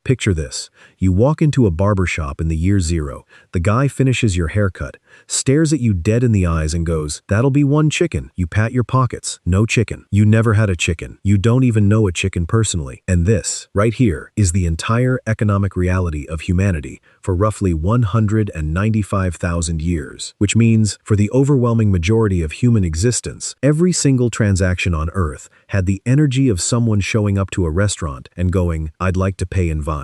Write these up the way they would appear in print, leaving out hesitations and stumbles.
Picture this. You walk into a barber shop in the year zero. The guy finishes your haircut, stares at you dead in the eyes and goes, "That'll be one chicken." You pat your pockets. No chicken. You never had a chicken. You don't even know a chicken personally. And this, right here, is the entire economic reality of humanity for roughly 195,000 years. Which means, for the overwhelming majority of human existence, every single transaction on Earth had the energy of someone showing up to a restaurant and going, "I'd like to pay in vibes."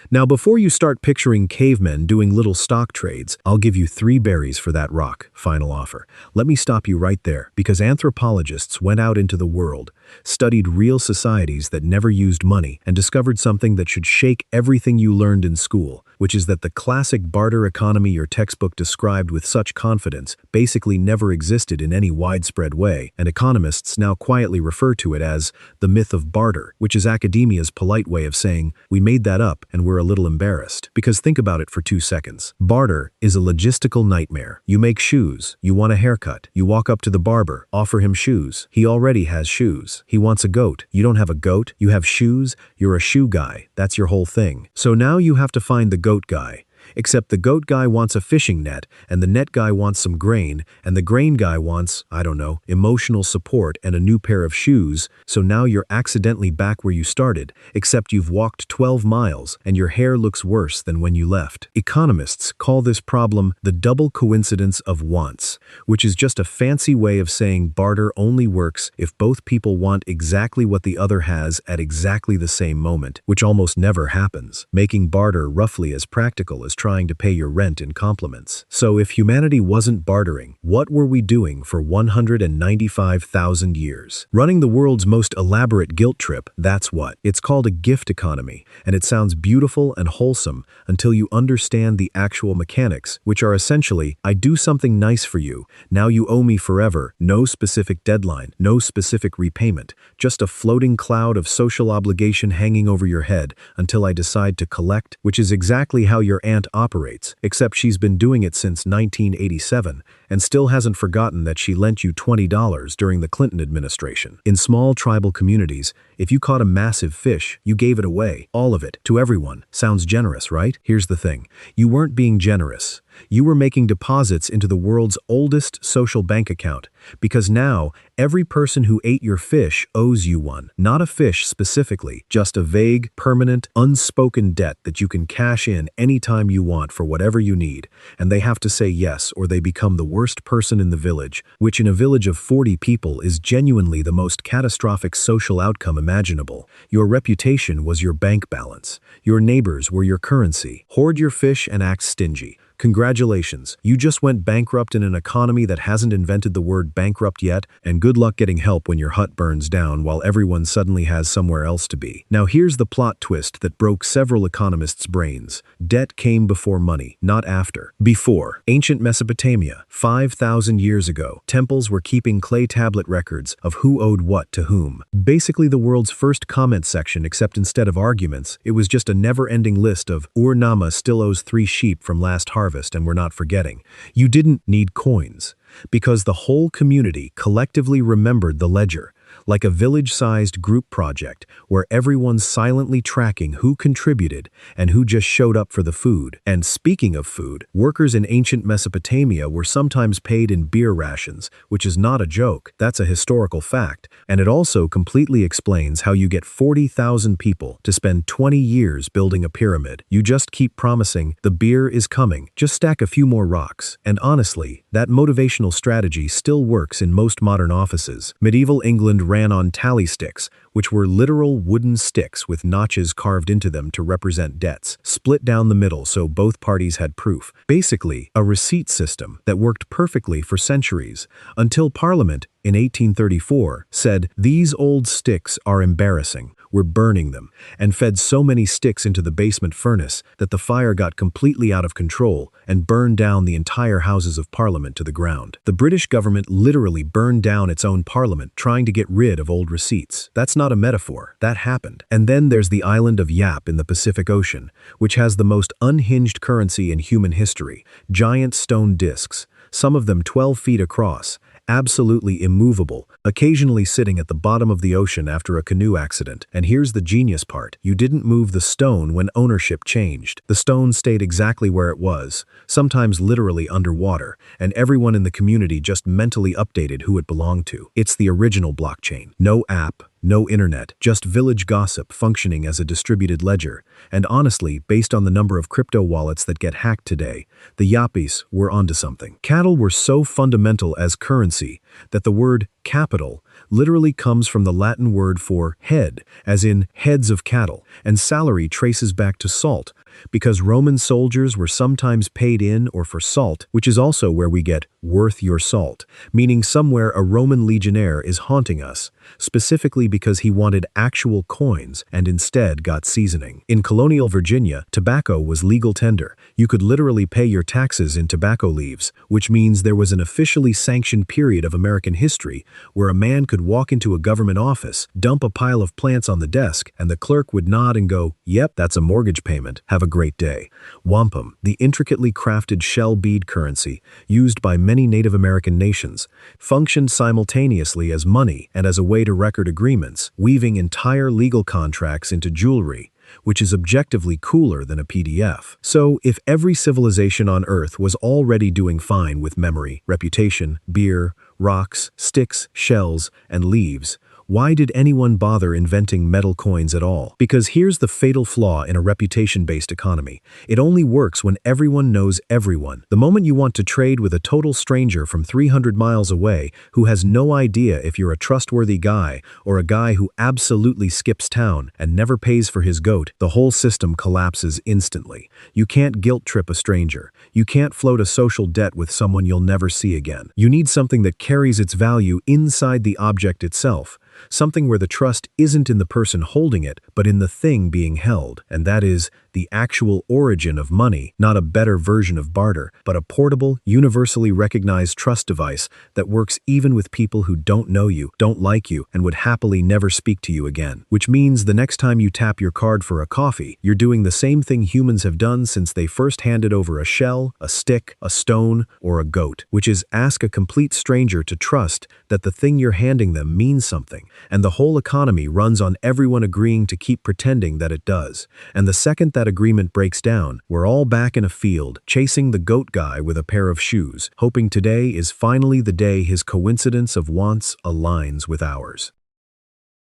Now, before you start picturing cavemen doing little stock trades, I'll give you 3 berries for that rock. Final offer. Let me stop you right there, because anthropologists went out into the world, studied real societies that never used money, and discovered something that should shake everything you learned in school, which is that the classic barter economy your textbook described with such confidence basically never existed in any widespread way, and economists now quietly refer to it as the myth of barter, which is academia's polite way of saying, we made that up and we're a little embarrassed. Because think about it for 2 seconds. Barter is a logistical nightmare. You make shoes, you want a haircut, you walk up to the barber, offer him shoes. He already has shoes. He wants a goat. You don't have a goat, you have shoes, you're a shoe guy. That's your whole thing. So now you have to find the goat guy. Except the goat guy wants a fishing net, and the net guy wants some grain, and the grain guy wants, I don't know, emotional support and a new pair of shoes, so now you're accidentally back where you started, except you've walked 12 miles, and your hair looks worse than when you left. Economists call this problem the double coincidence of wants, which is just a fancy way of saying barter only works if both people want exactly what the other has at exactly the same moment, which almost never happens, making barter roughly as practical as trying to pay your rent in compliments. So if humanity wasn't bartering, what were we doing for 195,000 years? Running the world's most elaborate guilt trip, that's what. It's called a gift economy, and it sounds beautiful and wholesome until you understand the actual mechanics, which are essentially, I do something nice for you, now you owe me forever, no specific deadline, no specific repayment, just a floating cloud of social obligation hanging over your head until I decide to collect, which is exactly how your aunt operates, except she's been doing it since 1987 and still hasn't forgotten that she lent you $20 during the Clinton administration. In small tribal communities, if you caught a massive fish, you gave it away, all of it, to everyone. Sounds generous, right? Here's the thing. You weren't being generous. You were making deposits into the world's oldest social bank account, because now every person who ate your fish owes you one. Not a fish specifically, just a vague, permanent, unspoken debt that you can cash in anytime you want for whatever you need, and they have to say yes or they become the worst person in the village, which in a village of 40 people is genuinely the most catastrophic social outcome imaginable. Your reputation was your bank balance. Your neighbors were your currency. Hoard your fish and act stingy. Congratulations, you just went bankrupt in an economy that hasn't invented the word bankrupt yet, and good luck getting help when your hut burns down while everyone suddenly has somewhere else to be. Now here's the plot twist that broke several economists' brains. Debt came before money, not after. Before, ancient Mesopotamia, 5,000 years ago, temples were keeping clay tablet records of who owed what to whom. Basically the world's first comment section, except instead of arguments, it was just a never-ending list of Ur-Nama still owes 3 sheep from last harvest and we're not forgetting. You didn't need coins, because the whole community collectively remembered the ledger, like a village-sized group project where everyone's silently tracking who contributed and who just showed up for the food. And speaking of food, workers in ancient Mesopotamia were sometimes paid in beer rations, which is not a joke. That's a historical fact, and it also completely explains how you get 40,000 people to spend 20 years building a pyramid. You just keep promising, the beer is coming, just stack a few more rocks. And honestly, that motivational strategy still works in most modern offices. Medieval England ran on tally sticks, which were literal wooden sticks with notches carved into them to represent debts, split down the middle so both parties had proof. Basically, a receipt system that worked perfectly for centuries, until Parliament, in 1834, said, "These old sticks are embarrassing. We're burning them," and fed so many sticks into the basement furnace that the fire got completely out of control and burned down the entire Houses of Parliament to the ground. The British government literally burned down its own parliament trying to get rid of old receipts. That's not a metaphor. That happened. And then there's the island of Yap in the Pacific Ocean, which has the most unhinged currency in human history, giant stone discs, some of them 12 feet across, absolutely immovable, occasionally sitting at the bottom of the ocean after a canoe accident. And here's the genius part. You didn't move the stone when ownership changed. The stone stayed exactly where it was, sometimes literally underwater, and everyone in the community just mentally updated who it belonged to. It's the original blockchain. No app, no internet, just village gossip functioning as a distributed ledger. And honestly, based on the number of crypto wallets that get hacked today, the yappies were onto something. Cattle were so fundamental as currency that the word capital literally comes from the Latin word for head, as in heads of cattle, and salary traces back to salt, because Roman soldiers were sometimes paid in or for salt, which is also where we get worth your salt, meaning somewhere a Roman legionnaire is haunting us, specifically because he wanted actual coins and instead got seasoning. In colonial Virginia, tobacco was legal tender. You could literally pay your taxes in tobacco leaves, which means there was an officially sanctioned period of American history where a man could walk into a government office, dump a pile of plants on the desk, and the clerk would nod and go, "Yep, that's a mortgage payment. Have a great day." Wampum, the intricately crafted shell bead currency used by many Native American nations, functioned simultaneously as money and as a way to record agreements, weaving entire legal contracts into jewelry, which is objectively cooler than a PDF. So, if every civilization on Earth was already doing fine with memory, reputation, beer, rocks, sticks, shells, and leaves, why did anyone bother inventing metal coins at all? Because here's the fatal flaw in a reputation-based economy. It only works when everyone knows everyone. The moment you want to trade with a total stranger from 300 miles away who has no idea if you're a trustworthy guy or a guy who absolutely skips town and never pays for his goat, the whole system collapses instantly. You can't guilt trip a stranger. You can't float a social debt with someone you'll never see again. You need something that carries its value inside the object itself. Something where the trust isn't in the person holding it, but in the thing being held, and that is the actual origin of money, not a better version of barter, but a portable, universally recognized trust device that works even with people who don't know you, don't like you, and would happily never speak to you again. Which means the next time you tap your card for a coffee, you're doing the same thing humans have done since they first handed over a shell, a stick, a stone, or a goat, which is ask a complete stranger to trust that the thing you're handing them means something. And the whole economy runs on everyone agreeing to keep pretending that it does. And the second that agreement breaks down, we're all back in a field, chasing the goat guy with a pair of shoes, hoping today is finally the day his coincidence of wants aligns with ours.